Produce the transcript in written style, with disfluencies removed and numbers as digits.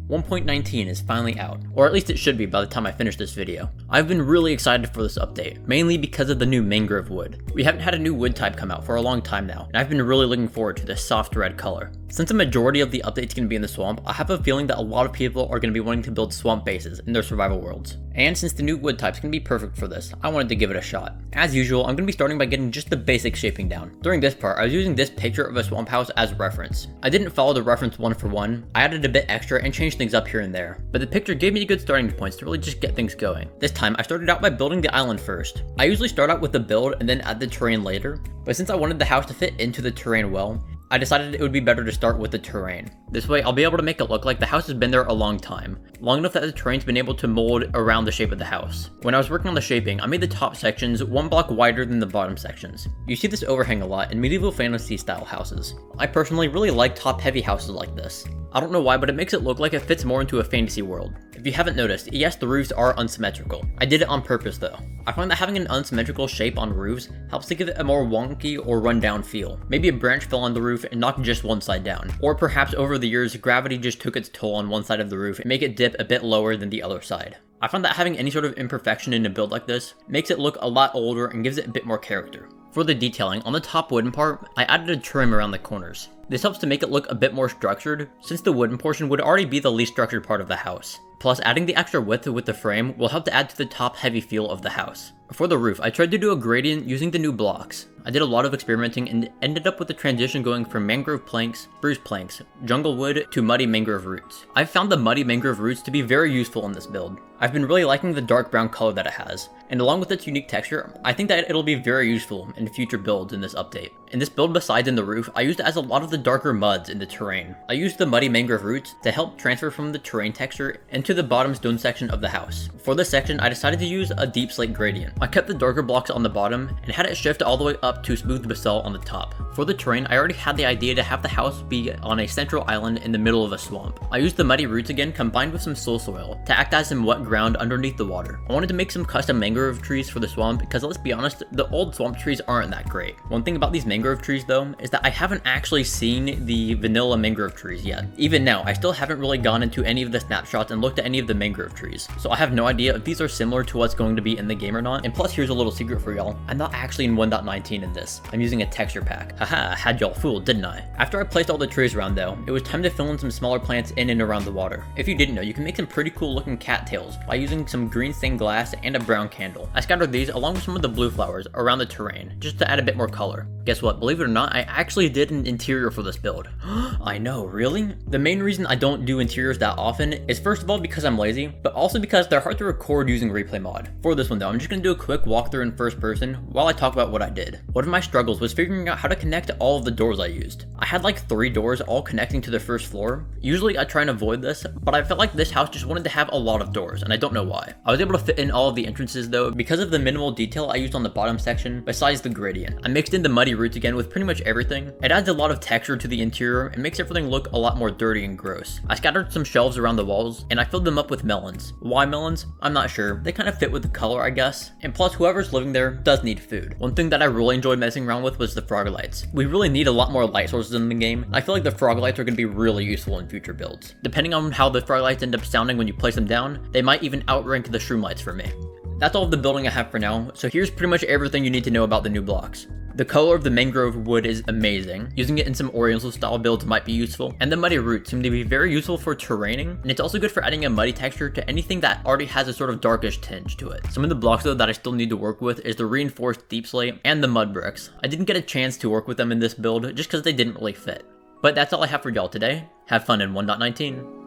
1.19 is finally out, or at least it should be by the time I finish this video. I've been really excited for this update, mainly because of the new mangrove wood. We haven't had a new wood type come out for a long time now, and I've been really looking forward to this soft red color. Since a majority of the update's going to be in the swamp, I have a feeling that a lot of people are going to be wanting to build swamp bases in their survival worlds. And since the new wood type's going to be perfect for this, I wanted to give it a shot. As usual, I'm going to be starting by getting just the basic shaping down. During this part, I was using this picture of a swamp house as reference. I didn't follow the reference one for one, I added a bit extra and changed things up here and there. But the picture gave me good starting points to really just get things going. This time, I started out by building the island first. I usually start out with the build and then add the terrain later, but since I wanted the house to fit into the terrain well, I decided it would be better to start with the terrain. This way, I'll be able to make it look like the house has been there a long time, long enough that the terrain's been able to mold around the shape of the house. When I was working on the shaping, I made the top sections 1 block wider than the bottom sections. You see this overhang a lot in medieval fantasy style houses. I personally really like top heavy houses like this. I don't know why, but it makes it look like it fits more into a fantasy world. If you haven't noticed, yes, the roofs are unsymmetrical. I did it on purpose though. I find that having an unsymmetrical shape on roofs helps to give it a more wonky or rundown feel. Maybe a branch fell on the roof and knocked just one side down. Or perhaps over the years, gravity just took its toll on one side of the roof and make it dip a bit lower than the other side. I find that having any sort of imperfection in a build like this makes it look a lot older and gives it a bit more character. For the detailing, on the top wooden part, I added a trim around the corners. This helps to make it look a bit more structured, since the wooden portion would already be the least structured part of the house. Plus, adding the extra width with the frame will help to add to the top heavy feel of the house. For the roof, I tried to do a gradient using the new blocks. I did a lot of experimenting and ended up with the transition going from mangrove planks, spruce planks, jungle wood, to muddy mangrove roots. I've found the muddy mangrove roots to be very useful in this build. I've been really liking the dark brown color that it has, and along with its unique texture, I think that it'll be very useful in future builds in this update. In this build besides in the roof, I used it as a lot of the darker muds in the terrain. I used the muddy mangrove roots to help transfer from the terrain texture into the bottom stone section of the house. For this section, I decided to use a deep slate gradient. I kept the darker blocks on the bottom and had it shift all the way up to smooth basalt on the top. For the terrain, I already had the idea to have the house be on a central island in the middle of a swamp. I used the muddy roots again combined with some soil to act as some wet ground underneath the water. I wanted to make some custom mangrove trees for the swamp because let's be honest, the old swamp trees aren't that great. One thing about these mangrove trees though is that I haven't actually seen the vanilla mangrove trees yet. Even now, I still haven't really gone into any of the snapshots and looked at any of the mangrove trees. So I have no idea if these are similar to what's going to be in the game or not. And plus, here's a little secret for y'all. I'm not actually in 1.19 in this. I'm using a texture pack. Haha, had y'all fooled, didn't I? After I placed all the trees around though, it was time to fill in some smaller plants in and around the water. If you didn't know, you can make some pretty cool looking cattails by using some green stained glass and a brown candle. I scattered these along with some of the blue flowers around the terrain, just to add a bit more color. Guess what? Believe it or not, I actually did an interior for this build. I know, really? The main reason I don't do interiors that often is first of all because I'm lazy, but also because they're hard to record using replay mod. For this one though, I'm just gonna do a quick walkthrough in first person while I talk about what I did. One of my struggles was figuring out how to connect all of the doors I used. I had like 3 doors all connecting to the first floor. Usually I try and avoid this, but I felt like this house just wanted to have a lot of doors, and I don't know why. I was able to fit in all of the entrances though because of the minimal detail I used on the bottom section besides the gradient. I mixed in the muddy roots again with pretty much everything. It adds a lot of texture to the interior and makes everything look a lot more dirty and gross. I scattered some shelves around the walls and I filled them up with melons. Why melons? I'm not sure. They kind of fit with the color, I guess. And plus, whoever's living there does need food. One thing that I really enjoyed messing around with was the frog lights. We really need a lot more light sources in the game. I feel like the frog lights are going to be really useful in future builds. Depending on how the frog lights end up sounding when you place them down, they might even outrank the shroom lights for me. That's all of the building I have for now, so here's pretty much everything you need to know about the new blocks. The color of the mangrove wood is amazing. Using it in some oriental style builds might be useful, and the muddy roots seem to be very useful for terraining, and it's also good for adding a muddy texture to anything that already has a sort of darkish tinge to it. Some of the blocks though that I still need to work with is the reinforced deep slate and the mud bricks. I didn't get a chance to work with them in this build just because they didn't really fit. But that's all I have for y'all today. Have fun in 1.19.